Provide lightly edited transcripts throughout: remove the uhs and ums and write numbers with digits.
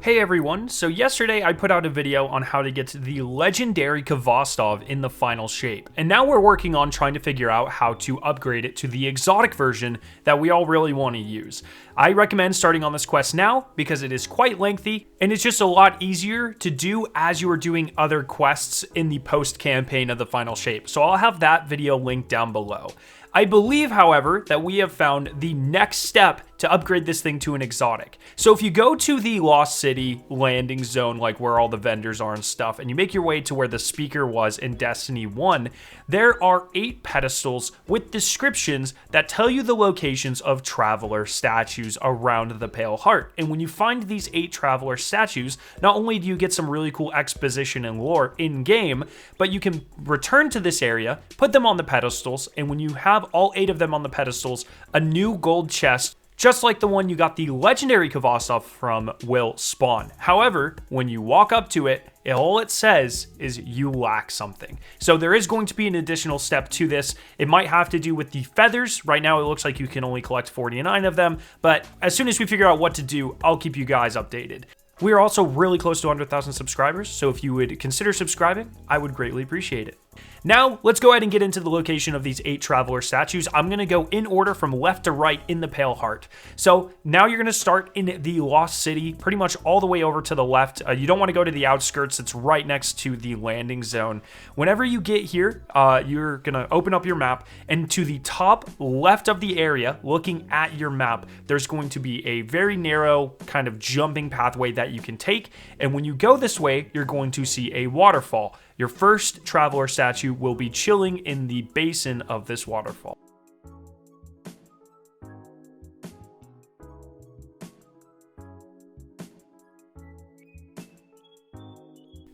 Hey everyone, so yesterday I put out a video on how to get the legendary KHVOSTOV in the final shape, and now we're working on trying to figure out how to upgrade it to the exotic version that we all really want to use. I recommend starting on this quest now because it is quite lengthy and it's just a lot easier to do as you are doing other quests in the post campaign of the final shape, so I'll have that video linked down below. I believe, however, that we have found the next step to upgrade this thing to an exotic. So if you go to the Lost City landing zone, like where all the vendors are and stuff, and you make your way to where the speaker was in Destiny 1, there are 8 pedestals with descriptions that tell you the locations of traveler statues around the Pale Heart. And when you find these 8 traveler statues, not only do you get some really cool exposition and lore in-game, but you can return to this area, put them on the pedestals, and when you have all 8 of them on the pedestals, a new gold chest, just like the one you got the legendary KHVOSTOV from, will spawn. However, when you walk up to it, all it says is you lack something. So there is going to be an additional step to this. It might have to do with the feathers. Right now it looks like you can only collect 49 of them, but as soon as we figure out what to do, I'll keep you guys updated. We are also really close to 100,000 subscribers, so if you would consider subscribing, I would greatly appreciate it. Now, let's go ahead and get into the location of these 8 traveler statues. I'm going to go in order from left to right in the Pale Heart. So now you're going to start in the Lost City, pretty much all the way over to the left. You don't want to go to the outskirts. It's right next to the landing zone. Whenever you get here, you're going to open up your map, and to the top left of the area, looking at your map, there's going to be a very narrow kind of jumping pathway that you can take. And when you go this way, you're going to see a waterfall. Your first traveler statue will be chilling in the basin of this waterfall.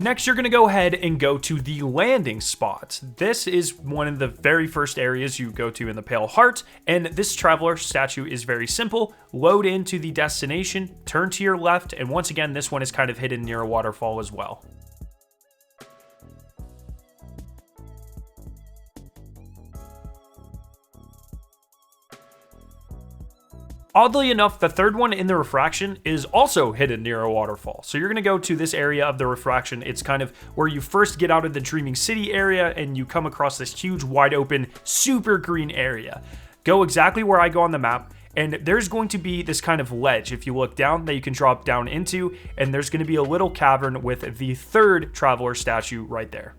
Next, you're going to go ahead and go to the landing spot. This is one of the very first areas you go to in the Pale Heart, and this traveler statue is very simple. Load into the destination, turn to your left, and once again, this one is kind of hidden near a waterfall as well. Oddly enough, the third one in the Refraction is also hidden near a waterfall. So you're going to go to this area of the Refraction. It's kind of where you first get out of the Dreaming City area and you come across this huge, wide open, super green area. Go exactly where I go on the map, and there's going to be this kind of ledge, if you look down, that you can drop down into, and there's going to be a little cavern with the third traveler statue right there.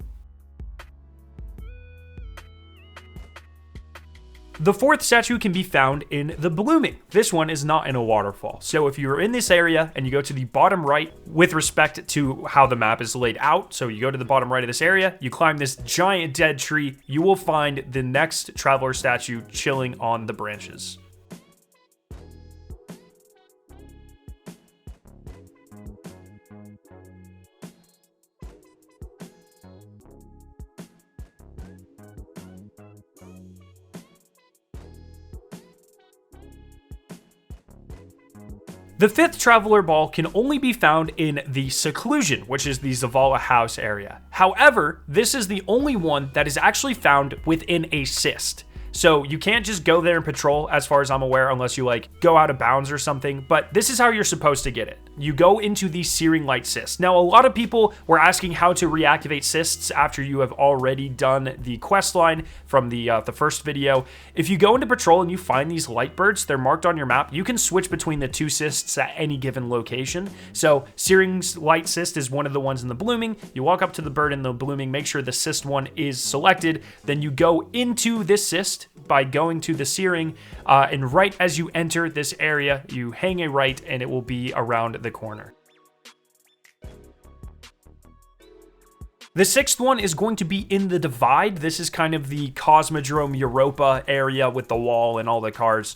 The fourth statue can be found in the Blooming. This one is not in a waterfall. So if you're in this area and you go to the bottom right with respect to how the map is laid out, so you go to the bottom right of this area, you climb this giant dead tree, you will find the next traveler statue chilling on the branches. The 5th Traveler Ball can only be found in the Seclusion, which is the Zavala House area. However, this is the only one that is actually found within a cyst. So you can't just go there and patrol, as far as I'm aware, unless you go out of bounds or something. But this is how you're supposed to get it. You go into the Searing Light Cyst. Now, a lot of people were asking how to reactivate cysts after you have already done the quest line from the first video. If you go into patrol and you find these light birds, they're marked on your map, you can switch between the 2 cysts at any given location. So Searing Light Cyst is one of the ones in the Blooming. You walk up to the bird in the Blooming, make sure the cyst one is selected. Then you go into this cyst by going to the Searing, and right as you enter this area, you hang a right and it will be around the corner. The 6th one is going to be in the Divide. This is kind of the Cosmodrome Europa area with the wall and all the cars.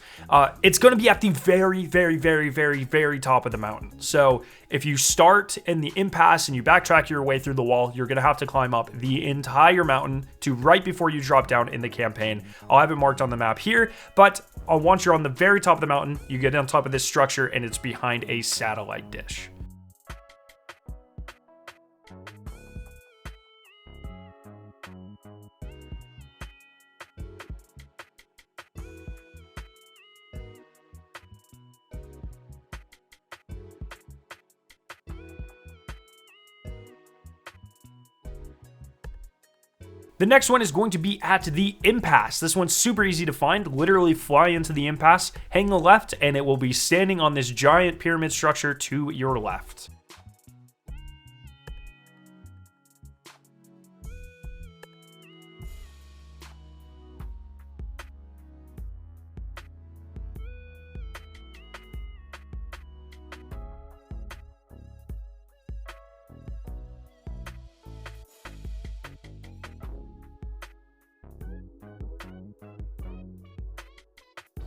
It's going to be at the very, very, very, very, very top of the mountain. So if you start in the Impasse and you backtrack your way through the wall, you're going to have to climb up the entire mountain to right before you drop down in the campaign. I'll have it marked on the map here, but once you're on the very top of the mountain, you get on top of this structure and it's behind a satellite dish. The next one is going to be at the Impasse. This one's super easy to find. Literally fly into the Impasse, hang a left, and it will be standing on this giant pyramid structure to your left.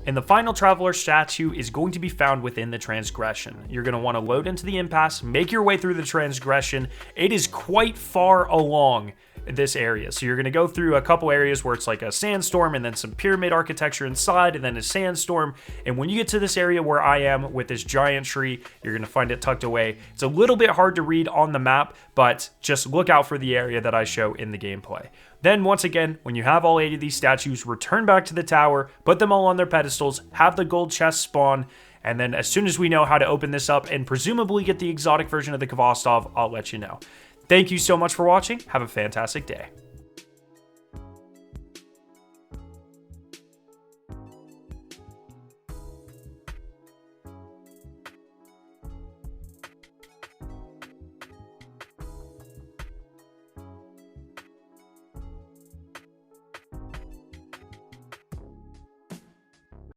And the final traveler statue is going to be found within the Transgression. You're going to want to load into the Impasse, make your way through the Transgression. It is quite far along this area. So you're going to go through a couple areas where it's like a sandstorm and then some pyramid architecture inside and then a sandstorm. And when you get to this area where I am with this giant tree, you're going to find it tucked away. It's a little bit hard to read on the map, but just look out for the area that I show in the gameplay. Then once again, when you have all 8 of these statues, return back to the tower, put them all on their pedestals, have the gold chest spawn, and then as soon as we know how to open this up and presumably get the exotic version of the KHVOSTOV, I'll let you know. Thank you so much for watching. Have a fantastic day.